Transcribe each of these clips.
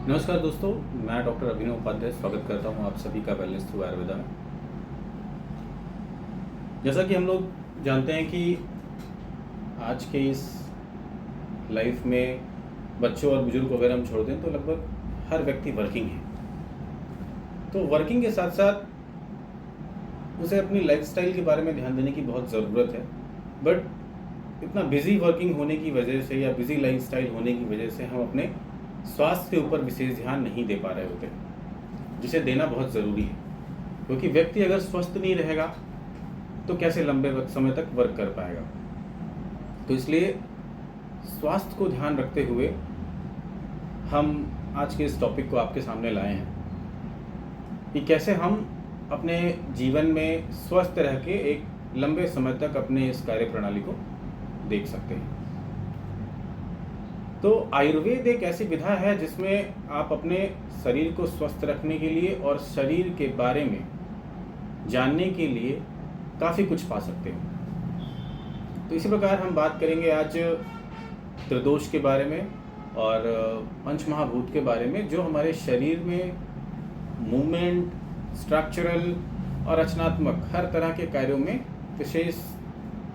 नमस्कार दोस्तों, मैं डॉक्टर अभिनव उपाध्याय स्वागत करता हूं आप सभी का वेलनेस थ्रू आयुर्वेदा में। जैसा कि हम लोग जानते हैं कि आज के इस लाइफ में बच्चों और बुजुर्ग को अगर हम छोड़ दें तो लगभग हर व्यक्ति वर्किंग है। तो वर्किंग के साथ साथ उसे अपनी लाइफस्टाइल के बारे में ध्यान देने की बहुत ज़रूरत है। बट इतना बिजी वर्किंग होने की वजह से या बिजी लाइफस्टाइल होने की वजह से हम अपने स्वास्थ्य के ऊपर विशेष ध्यान नहीं दे पा रहे होते, जिसे देना बहुत ज़रूरी है। क्योंकि व्यक्ति अगर स्वस्थ नहीं रहेगा तो कैसे लंबे समय तक वर्क कर पाएगा। तो इसलिए स्वास्थ्य को ध्यान रखते हुए हम आज के इस टॉपिक को आपके सामने लाए हैं कि कैसे हम अपने जीवन में स्वस्थ रह के एक लंबे समय तक अपने इस कार्य प्रणाली को देख सकते हैं। तो आयुर्वेद एक ऐसी विधा है जिसमें आप अपने शरीर को स्वस्थ रखने के लिए और शरीर के बारे में जानने के लिए काफ़ी कुछ पा सकते हैं। तो इसी प्रकार हम बात करेंगे आज त्रिदोष के बारे में और पंचमहाभूत के बारे में, जो हमारे शरीर में मूवमेंट, स्ट्रक्चरल और रचनात्मक हर तरह के कार्यों में विशेष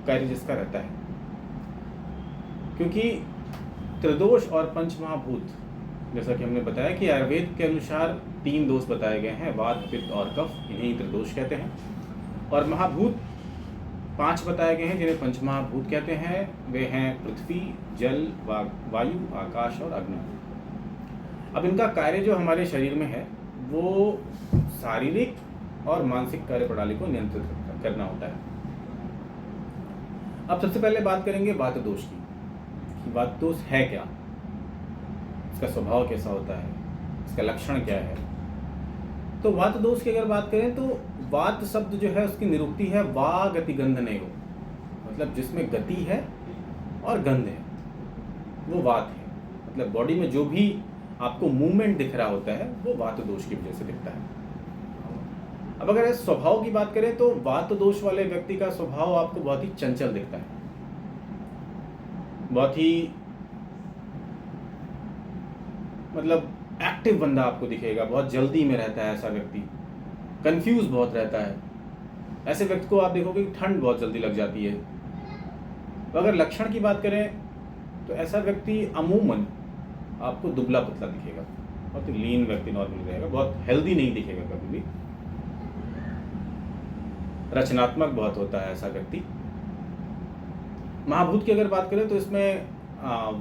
कार्य जिसका रहता है। क्योंकि त्रिदोष और पंचमहाभूत, जैसा कि हमने बताया कि आयुर्वेद के अनुसार 3 दोष बताए गए हैं, वात, पित्त और कफ, इन्हें त्रिदोष कहते हैं। और महाभूत 5 बताए गए हैं जिन्हें पंचमहाभूत कहते हैं। वे हैं पृथ्वी, जल, वायु, आकाश और अग्नि। अब इनका कार्य जो हमारे शरीर में है वो शारीरिक और मानसिक कार्य प्रणाली को नियंत्रित करना होता है। अब सबसे पहले बात करेंगे वात दोष की। वात दोष है क्या, इसका स्वभाव कैसा होता है, इसका लक्षण क्या है। तो वात दोष की अगर बात करें तो वात शब्द जो है उसकी निरुक्ति है वा गति गंध नहीं हो, मतलब जिसमें गति है और गंध है वो वात है। मतलब बॉडी में जो भी आपको मूवमेंट दिख रहा होता है वो वात दोष की वजह से दिखता है। अब अगर इस स्वभाव की बात करें तो वात दोष वाले व्यक्ति का स्वभाव आपको बहुत ही चंचल दिखता है, बहुत ही मतलब एक्टिव बंदा आपको दिखेगा, बहुत जल्दी में रहता है ऐसा व्यक्ति, कंफ्यूज बहुत रहता है। ऐसे व्यक्ति को आप देखोगे कि ठंड बहुत जल्दी लग जाती है। तो अगर लक्षण की बात करें तो ऐसा व्यक्ति अमूमन आपको दुबला पतला दिखेगा, बहुत लीन व्यक्ति नॉर्मली रहेगा, बहुत हेल्दी नहीं दिखेगा कभी भी। रचनात्मक बहुत होता है ऐसा व्यक्ति। महाभूत की अगर बात करें तो इसमें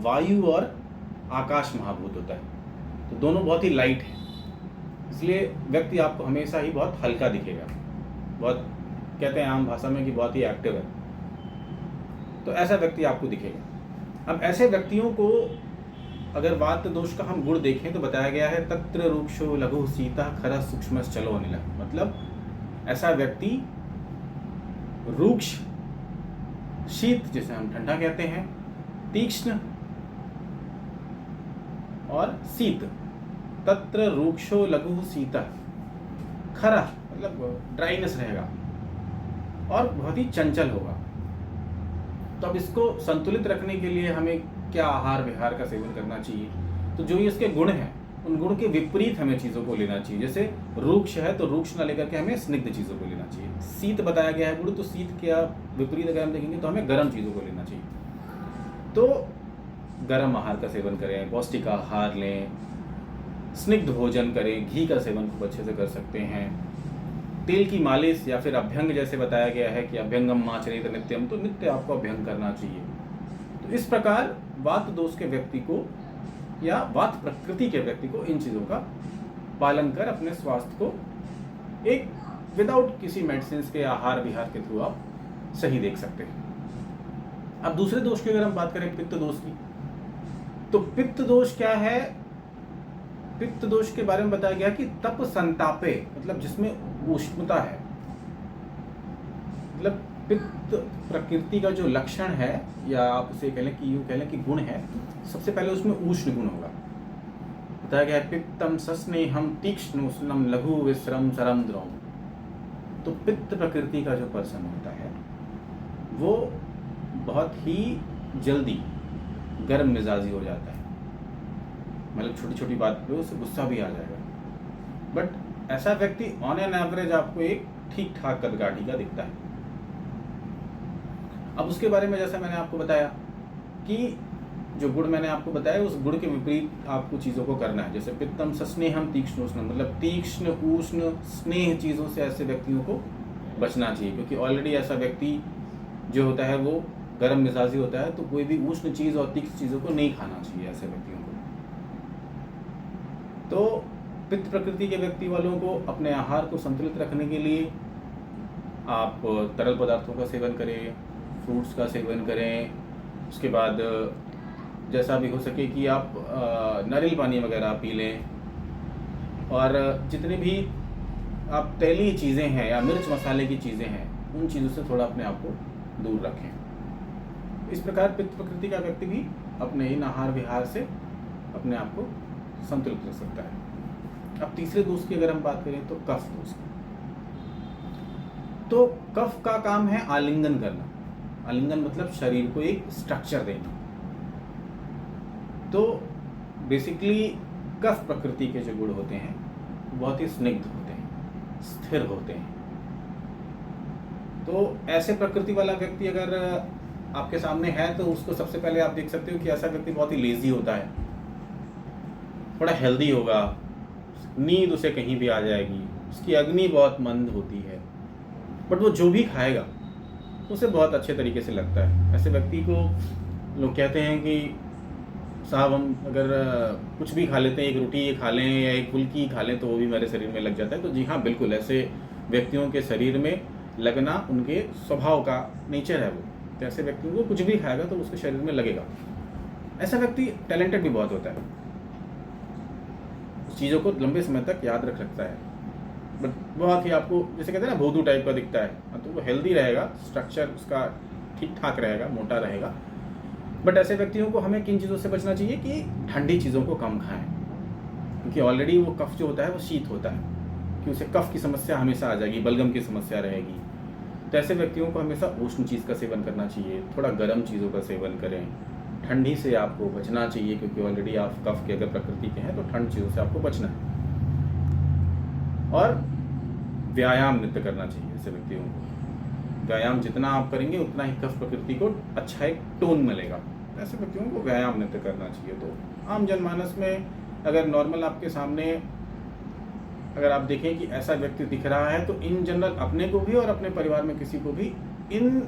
वायु और आकाश महाभूत होता है, तो दोनों बहुत ही लाइट है, इसलिए व्यक्ति आपको हमेशा ही बहुत हल्का दिखेगा, बहुत कहते हैं आम भाषा में कि बहुत ही एक्टिव है। तो ऐसा व्यक्ति आपको दिखेगा। अब ऐसे व्यक्तियों को अगर वात दोष का हम गुण देखें तो बताया गया है तत्र रूक्षो लघु सीता खरा सूक्ष्म चलो अनिल। मतलब ऐसा व्यक्ति रूक्ष, शीत जिसे हम ठंडा कहते हैं, तीक्ष्ण और शीत, तत्र रूक्षो लघु शीतः, खरा मतलब ड्राइनेस रहेगा और बहुत ही चंचल होगा। तो अब इसको संतुलित रखने के लिए हमें क्या आहार विहार का सेवन करना चाहिए। तो जो ये इसके गुण हैं उन गुण के विपरीत हमें चीज़ों को लेना चाहिए। जैसे रूक्ष है तो रूक्ष ना लेकर के हमें स्निग्ध चीज़ों को लेना चाहिए। शीत बताया गया है गुण, तो शीत क्या विपरीत अगर हम देखेंगे तो हमें गर्म चीज़ों को लेना चाहिए। तो गर्म आहार का सेवन करें, पौष्टिक आहार लें, स्निग्ध भोजन करें, घी का सेवन खूब अच्छे से कर सकते हैं, तेल की मालिश या फिर अभ्यंग जैसे बताया गया है कि अभ्यंगम माचरित नित्यम, तो नित्य आपको अभ्यंग करना चाहिए। तो इस प्रकार वात दोष के व्यक्ति को या वात प्रकृति के व्यक्ति को इन चीज़ों का पालन कर अपने स्वास्थ्य को एक विदाउट किसी मेडिसिन के आहार विहार के थ्रू आप सही देख सकते हैं। अब दूसरे दोष की अगर हम बात करें पित्त दोष की, तो पित्त दोष क्या है। पित्त दोष के बारे में बताया गया कि तप संतापे, मतलब जिसमें उष्णता है। मतलब पित्त प्रकृति का जो लक्षण है या आप उसे कह लें कि यूँ कह लें कि गुण है, सबसे पहले उसमें उष्ण गुण होगा। बताया गया है पित्तम सस्नेहम तीक्ष्ण उष्णम लघु विश्रम सरम द्रौम। तो पित्त प्रकृति का जो पर्सन होता है वो बहुत ही जल्दी गर्म मिजाजी हो जाता है, मतलब छोटी छोटी बात पे उसे गुस्सा भी आ जाएगा। बट ऐसा व्यक्ति ऑन एन एवरेज आपको एक ठीक ठाक कदकाठी का दिखता है। अब उसके बारे में जैसा मैंने आपको बताया कि जो गुण मैंने आपको बताया उस गुण के विपरीत आपको चीज़ों को करना है। जैसे पित्तम सस्नेहम तीक्ष्ण उष्ण, मतलब तीक्ष्ण उष्ण स्नेह चीज़ों से ऐसे व्यक्तियों को बचना चाहिए, क्योंकि ऑलरेडी ऐसा व्यक्ति जो होता है वो गर्म मिजाजी होता है, तो कोई भी उष्ण चीज़ और तीक्ष्ण चीज़ों को नहीं खाना चाहिए ऐसे व्यक्तियों को। तो पित्त प्रकृति के व्यक्ति वालों को अपने आहार को संतुलित रखने के लिए आप तरल पदार्थों का सेवन करें, फ्रूट्स का सेवन करें। उसके बाद जैसा भी हो सके कि आप नारियल पानी वगैरह पी लें, और जितने भी आप तैलीय चीज़ें हैं या मिर्च मसाले की चीज़ें हैं उन चीज़ों से थोड़ा अपने आप को दूर रखें। इस प्रकार पित्त प्रकृति का व्यक्ति भी अपने इन आहार विहार से अपने आप को संतुलित रख सकता है। अब तीसरे दोष की अगर हम बात करें तो कफ दोष। तो कफ का काम है आलिंगन करना। आलिंगन मतलब शरीर को एक स्ट्रक्चर देना। तो बेसिकली कफ प्रकृति के जो गुण होते हैं बहुत ही स्निग्ध होते हैं, स्थिर होते हैं। तो ऐसे प्रकृति वाला व्यक्ति अगर आपके सामने है तो उसको सबसे पहले आप देख सकते हो कि ऐसा व्यक्ति बहुत ही लेजी होता है, थोड़ा हेल्दी होगा, नींद उसे कहीं भी आ जाएगी, उसकी अग्नि बहुत मंद होती है, बट वो जो भी खाएगा उसे बहुत अच्छे तरीके से लगता है। ऐसे व्यक्ति को लोग कहते हैं कि साहब हम अगर कुछ भी खा लेते हैं, एक रोटी ये खा लें या एक फुल्की खा लें तो वो भी मेरे शरीर में लग जाता है। तो जी हाँ, बिल्कुल ऐसे व्यक्तियों के शरीर में लगना उनके स्वभाव का नेचर है वो। तो ऐसे व्यक्तियों को कुछ भी खाएगा तो उसके शरीर में लगेगा। ऐसा व्यक्ति टैलेंटेड भी बहुत होता है, उस चीज़ों को लंबे समय तक याद रख सकता है, बट बहुत ही आपको जैसे कहते हैं ना भोदू टाइप का दिखता है। तो वो हेल्दी रहेगा, स्ट्रक्चर उसका ठीक ठाक रहेगा, मोटा रहेगा। बट ऐसे व्यक्तियों को हमें किन चीज़ों से बचना चाहिए कि ठंडी चीज़ों को कम खाएं, क्योंकि ऑलरेडी वो कफ जो होता है वो शीत होता है, कि उसे कफ की समस्या हमेशा आ जाएगी, बलगम की समस्या रहेगी। तो ऐसे व्यक्तियों को हमेशा उष्ण चीज़ का सेवन करना चाहिए, थोड़ा गर्म चीज़ों का सेवन करें। ठंडी से आपको बचना चाहिए, क्योंकि ऑलरेडी आप कफ के अगर प्रकृति के हैं तो ठंड चीज़ों से आपको बचना है। और व्यायाम नित्य करना चाहिए ऐसे व्यक्तियों को। व्यायाम जितना आप करेंगे उतना ही कफ प्रकृति को अच्छा एक टोन मिलेगा। ऐसे व्यक्तियों को व्यायाम नित्य करना चाहिए। तो आम जनमानस में अगर नॉर्मल आपके सामने अगर आप देखें कि ऐसा व्यक्ति दिख रहा है, तो इन जनरल अपने को भी और अपने परिवार में किसी को भी इन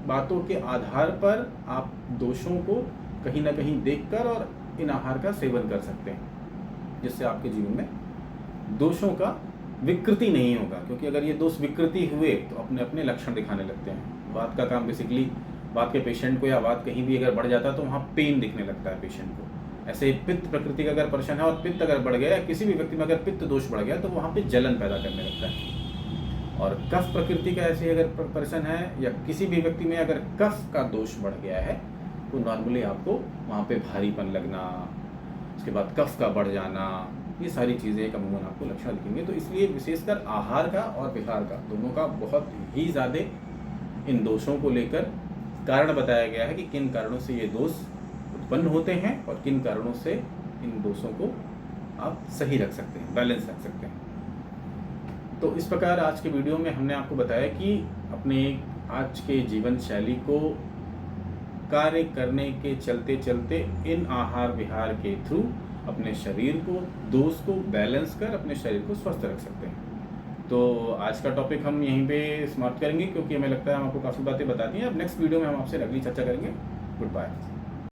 बातों के आधार पर आप दोषों को कहीं ना कहीं देखकर और इन आहार का सेवन कर सकते हैं, जिससे आपके जीवन में दोषों का विकृति नहीं होगा। क्योंकि अगर ये दोष विकृति हुए तो अपने अपने लक्षण दिखाने लगते हैं। वात का काम बेसिकली वात के पेशेंट को या वात कहीं भी अगर बढ़ जाता है तो वहाँ पेन दिखने लगता है पेशेंट को। ऐसे पित्त प्रकृति का अगर परेशान है और पित्त अगर बढ़ गया या किसी भी व्यक्ति में अगर पित्त दोष बढ़ गया तो वहाँ पे जलन पैदा करने लगता है। और कफ प्रकृति का ऐसे अगर परेशान है या किसी भी व्यक्ति में अगर कफ का दोष बढ़ गया है तो नॉर्मली आपको वहाँ पे भारीपन लगना, उसके बाद कफ का बढ़ जाना, ये सारी चीज़ें एक अमूमन आपको लक्षण दिखेंगे। तो इसलिए विशेषकर आहार का और विहार का दोनों का बहुत ही ज़्यादा इन दोषों को लेकर कारण बताया गया है कि किन कारणों से ये दोष उत्पन्न होते हैं और किन कारणों से इन दोषों को आप सही रख सकते हैं, बैलेंस रख सकते हैं। तो इस प्रकार आज के वीडियो में हमने आपको बताया कि अपने आज के जीवन शैली को कार्य करने के चलते चलते इन आहार विहार के थ्रू अपने शरीर को, दोष को बैलेंस कर अपने शरीर को स्वस्थ रख सकते हैं। तो आज का टॉपिक हम यहीं पे समाप्त करेंगे, क्योंकि हमें लगता है हम आपको काफ़ी बातें बताती हैं। अब नेक्स्ट वीडियो में हम आपसे अगली चर्चा करेंगे। Good bye.